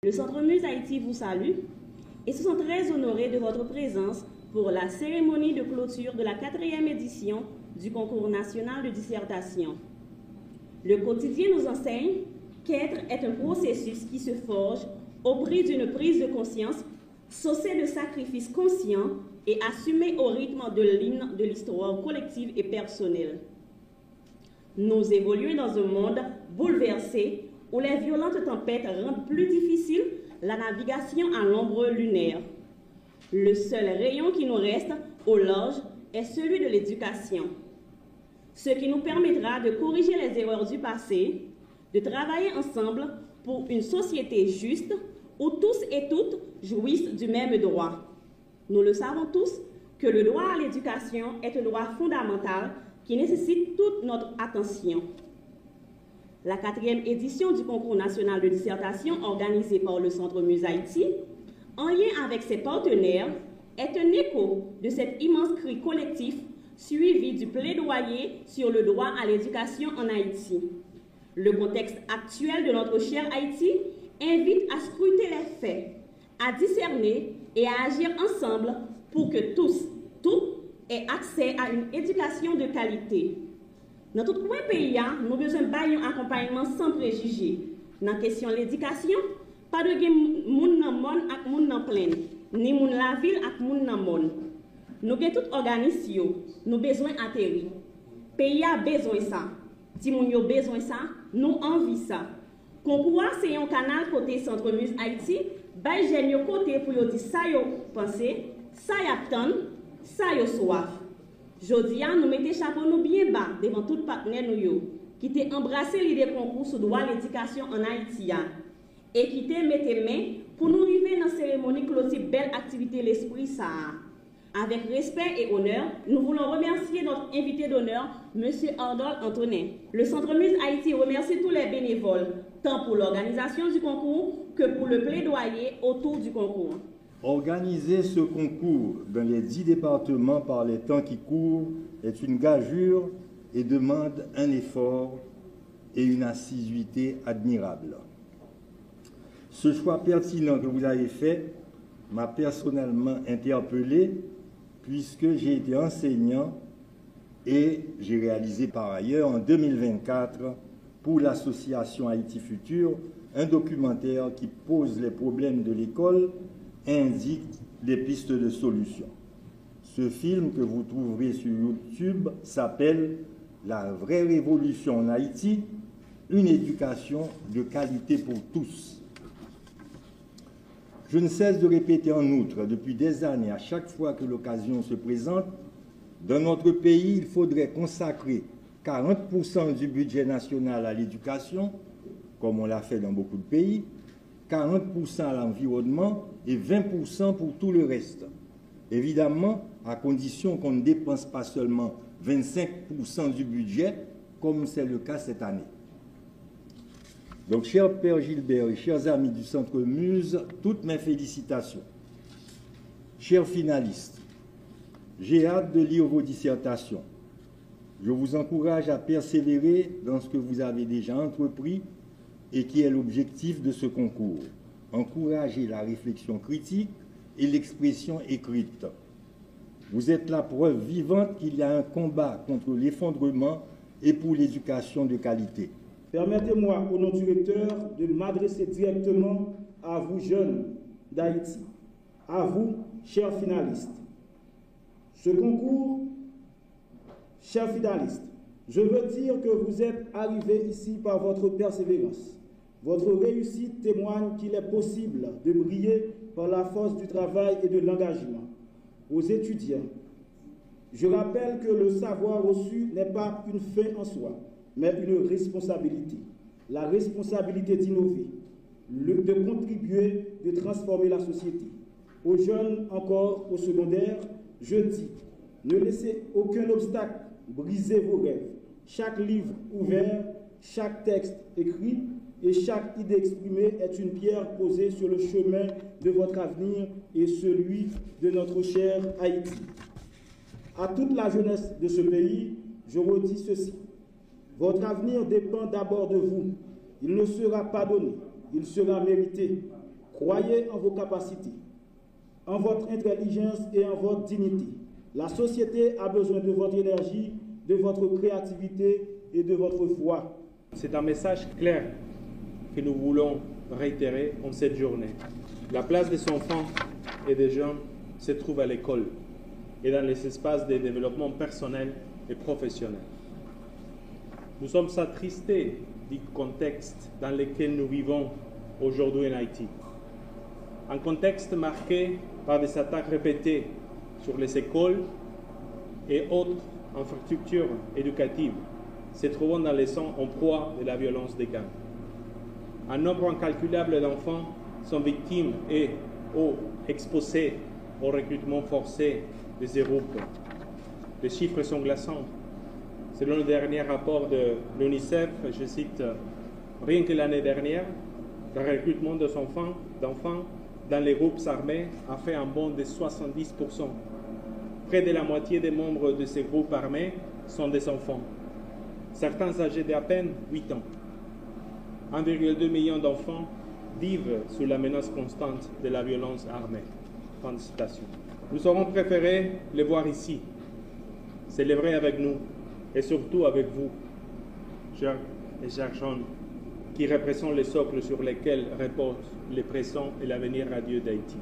Le Centre Muse Haïti vous salue et se sent très honoré de votre présence pour la cérémonie de clôture de la 4e édition du concours national de dissertation. Le quotidien nous enseigne qu'être est un processus qui se forge au prix d'une prise de conscience, saucée de sacrifices conscients et assumés au rythme de l'hymne de l'histoire collective et personnelle. Nous évoluons dans un monde bouleversé où les violentes tempêtes rendent plus difficile la navigation à l'ombre lunaire. Le seul rayon qui nous reste au large est celui de l'éducation, ce qui nous permettra de corriger les erreurs du passé, de travailler ensemble pour une société juste où tous et toutes jouissent du même droit. Nous le savons tous que le droit à l'éducation est un droit fondamental qui nécessite toute notre attention. La 4e édition du concours national de dissertation organisé par le Centre Muse Haïti, en lien avec ses partenaires, est un écho de cet immense cri collectif suivi du plaidoyer sur le droit à l'éducation en Haïti. Le contexte actuel de notre cher Haïti invite à scruter les faits, à discerner et à agir ensemble pour que tous aient accès à une éducation de qualité. Dans tout coin pays, nous avons besoin d'un accompagnement sans préjugés. Dans la question de l'éducation, pas de moun nan mon ak moun nan plein, ni moun la ville ak moun nan mon. Nous avons tout organisé, nous avons besoin d'atterrir. Pays a besoin de ça. Si moun yo besoin de ça, nous envie ça. Concours, c'est un canal côté Centre Muse Haïti, bay jen yo côté pour yo di ça yo penser, ça y attend, ça yo soif. Jodi nous mettons chapeau nous bien bas devant tout partenaire nous qui t'ont embrassé l'idée concours sur droit à l'éducation en Haïti et qui t'ont mis main pour nous arriver dans la cérémonie clôture belle activité l'esprit ça. Avec respect et honneur, nous voulons remercier notre invité d'honneur, M. Ardol Antonin. Le Centre Muse Haïti remercie tous les bénévoles, tant pour l'organisation du concours que pour le plaidoyer autour du concours. Organiser ce concours dans les 10 départements par les temps qui courent est une gageure et demande un effort et une assiduité admirable. Ce choix pertinent que vous avez fait m'a personnellement interpellé puisque j'ai été enseignant et j'ai réalisé par ailleurs en 2024 pour l'association Haïti Futur un documentaire qui pose les problèmes de l'école et indique des pistes de solutions. Ce film que vous trouverez sur YouTube s'appelle « La vraie révolution en Haïti, une éducation de qualité pour tous ». Je ne cesse de répéter en outre depuis des années, à chaque fois que l'occasion se présente, dans notre pays, il faudrait consacrer 40% du budget national à l'éducation, comme on l'a fait dans beaucoup de pays, 40% à l'environnement et 20% pour tout le reste. Évidemment, à condition qu'on ne dépense pas seulement 25% du budget, comme c'est le cas cette année. Donc, cher Père Gilbert et chers amis du Centre Muse, toutes mes félicitations. Chers finalistes, j'ai hâte de lire vos dissertations. Je vous encourage à persévérer dans ce que vous avez déjà entrepris et qui est l'objectif de ce concours. Encourager la réflexion critique et l'expression écrite. Vous êtes la preuve vivante qu'il y a un combat contre l'effondrement et pour l'éducation de qualité. Permettez-moi, au nom du recteur, de m'adresser directement à vous, jeunes d'Haïti, à vous, chers finalistes. Ce concours, chers finalistes, je veux dire que vous êtes arrivés ici par votre persévérance. Votre réussite témoigne qu'il est possible de briller par la force du travail et de l'engagement. Aux étudiants, je rappelle que le savoir reçu n'est pas une fin en soi, mais une responsabilité. La responsabilité d'innover, de contribuer, de transformer la société. Aux jeunes encore au secondaire, je dis, ne laissez aucun obstacle briser vos rêves. Chaque livre ouvert, chaque texte écrit et chaque idée exprimée est une pierre posée sur le chemin de votre avenir et celui de notre cher Haïti. À toute la jeunesse de ce pays, je redis ceci. Votre avenir dépend d'abord de vous. Il ne sera pas donné, il sera mérité. Croyez en vos capacités, en votre intelligence et en votre dignité. La société a besoin de votre énergie, de votre créativité et de votre foi. C'est un message clair que nous voulons réitérer en cette journée. La place des enfants et des jeunes se trouve à l'école et dans les espaces de développement personnel et professionnel. Nous sommes attristés du contexte dans lequel nous vivons aujourd'hui en Haïti. Un contexte marqué par des attaques répétées sur les écoles et autres infrastructures éducatives, se trouvant dans les zones en proie de la violence des gangs. Un nombre incalculable d'enfants sont victimes et ou exposés au recrutement forcé de ces groupes. Les chiffres sont glaçants. Selon le dernier rapport de l'UNICEF, je cite, « Rien que l'année dernière, le recrutement d'enfants dans les groupes armés a fait un bond de 70%. Près de la moitié des membres de ces groupes armés sont des enfants, certains âgés d'à peine 8 ans. 1,2 million d'enfants vivent sous la menace constante de la violence armée. » Fin de citation. Nous aurons préféré les voir ici, célébrer avec nous et surtout avec vous, chers et chers jeunes, qui représentent les socles sur lesquels reposent le présent et l'avenir radieux d'Haïti.